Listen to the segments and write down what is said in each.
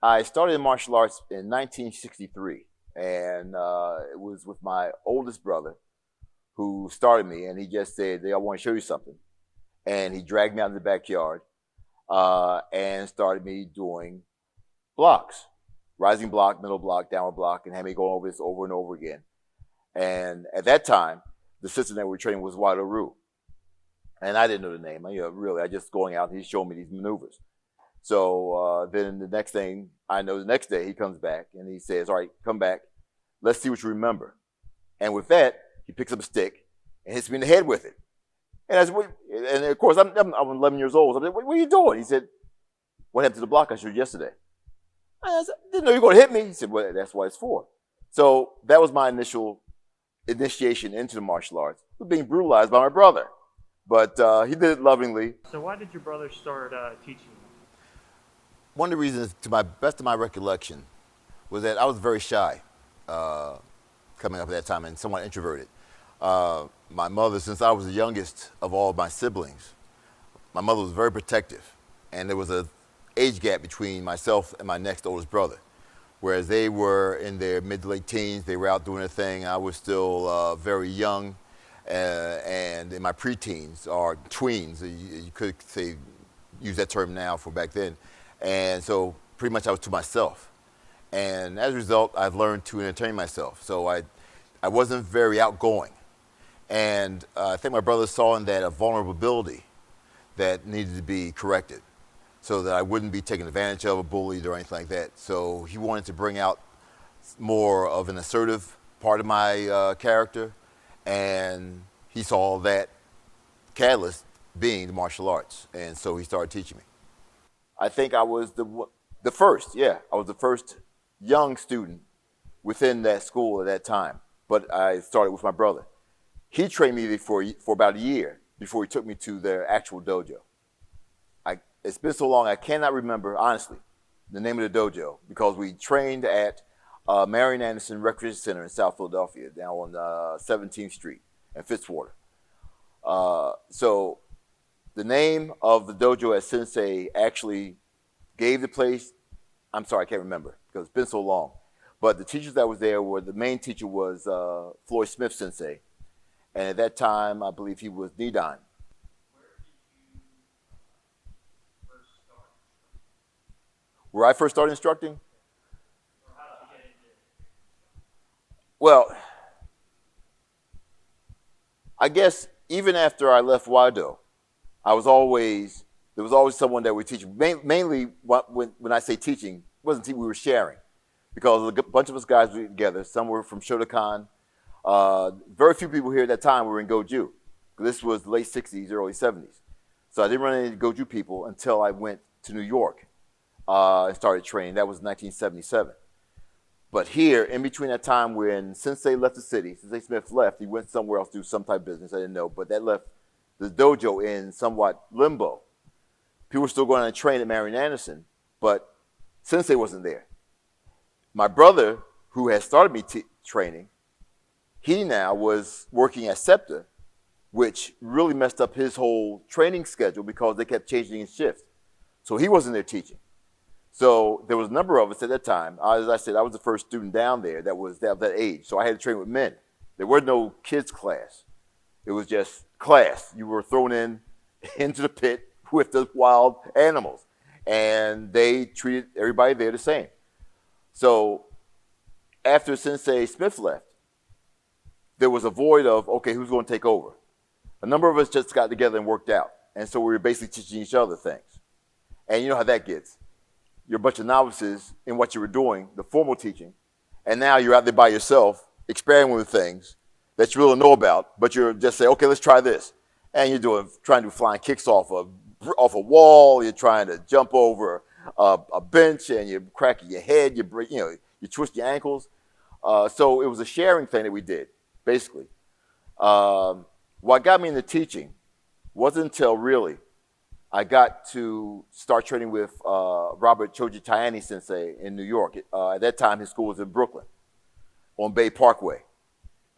I started in martial arts in 1963, and it was with my oldest brother who started me, and he just said, "Hey, I want to show you something," and he dragged me out in the backyard and started me doing blocks, rising block, middle block, downward block, and had me going over this over and over again. And at that time, the system that we were training was Wado Ryu, and I didn't know the name. Really, I just going out and he's showing me these maneuvers. So then the next thing I know, the next day he comes back and he says, "All right, come back. Let's see what you remember." And with that, he picks up a stick and hits me in the head with it. And and of course, I'm 11 years old. So I'm like, "What are you doing?" He said, "What happened to the block I showed you yesterday?" I said, "Didn't know you were going to hit me." He said, "Well, that's what it's for." So that was my initial initiation into the martial arts, was being brutalized by my brother. But he did it lovingly. So why did your brother start teaching you? One of the reasons, to my best of my recollection, was that I was very shy coming up at that time and somewhat introverted. My mother, since I was the youngest of all of my siblings, my mother was very protective, and there was a age gap between myself and my next oldest brother. Whereas they were in their mid to late teens, they were out doing their thing. I was still very young and in my preteens or tweens. You could say use that term now for back then. And so pretty much I was to myself. And as a result, I've learned to entertain myself. So I wasn't very outgoing. And I think my brother saw in that a vulnerability that needed to be corrected so that I wouldn't be taken advantage of or bullied or anything like that. So he wanted to bring out more of an assertive part of my character. And he saw that catalyst being the martial arts. And so he started teaching me. I think I was the first, yeah. I was the first young student within that school at that time. But I started with my brother. He trained me for about a year before he took me to their actual dojo. It's been so long, I cannot remember, honestly, the name of the dojo because we trained at Marion Anderson Recreation Center in South Philadelphia, down on 17th Street and Fitzwater. So the name of the dojo as Sensei actually gave the place, I'm sorry, I can't remember because it's been so long. But the teachers that was there were, the main teacher was Floyd Smith Sensei. And at that time, I believe he was Nidan. Where I first started instructing? Well, I guess even after I left Wado, there was always someone that would teach. Mainly, when I say teaching, it wasn't teaching, we were sharing. Because a bunch of us guys were together. Some were from Shotokan. Very few people here at that time were in Goju. This was the late 60s, early 70s. So I didn't run into Goju people until I went to New York and started training. That was 1977. But here, in between that time when Sensei left the city, Sensei Smith left, he went somewhere else to do some type of business, I didn't know, but that left the dojo in somewhat limbo. People were still going to train at Marion Anderson, but Sensei wasn't there. My brother, who had started me training, he now was working at SEPTA, which really messed up his whole training schedule because they kept changing his shift. So he wasn't there teaching. So there was a number of us at that time. As I said, I was the first student down there that was that age. So I had to train with men. There was no kids class. It was just class. You were thrown into the pit with the wild animals. And they treated everybody there the same. So after Sensei Smith left, there was a void of, okay, who's going to take over? A number of us just got together and worked out. And so we were basically teaching each other things. And you know how that gets. You're a bunch of novices in what you were doing, the formal teaching, and now you're out there by yourself, experimenting with things that you really know about, but you're just saying, okay, let's try this. And you're trying to do flying kicks off a wall, you're trying to jump over a bench, and you're cracking your head, you twist your ankles. So it was a sharing thing that we did, basically. What got me into teaching wasn't until really I got to start training with Robert Choji Tayani Sensei in New York. At that time, his school was in Brooklyn on Bay Parkway.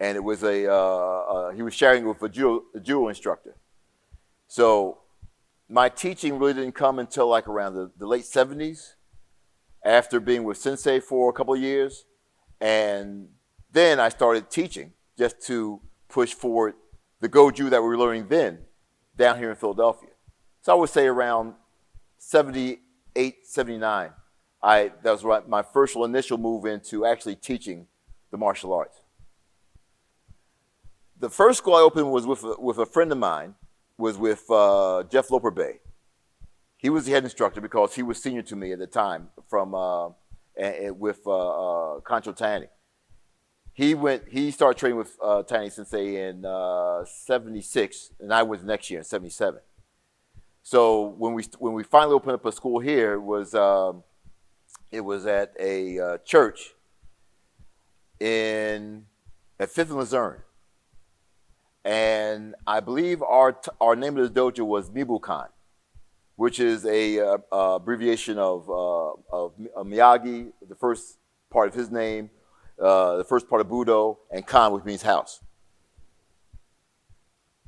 And it was he was sharing with a judo instructor. So my teaching really didn't come until like around the late 70s. after being with Sensei for a couple of years. And then I started teaching just to push forward the Goju that we were learning then down here in Philadelphia. So I would say around 78, 79, that was my first initial move into actually teaching the martial arts. The first school I opened was with a friend of mine, was with Jeff Loper Bay. He was the head instructor because he was senior to me at the time from with Concho Tani. He started training with Tani Sensei in 76, and I was next year in 77. So when we finally opened up a school here, it was at a church at Fifth and Luzerne. And I believe our name of the dojo was Mibukan, which is a abbreviation of Miyagi, the first part of his name, the first part of Budo, and Kan, which means house.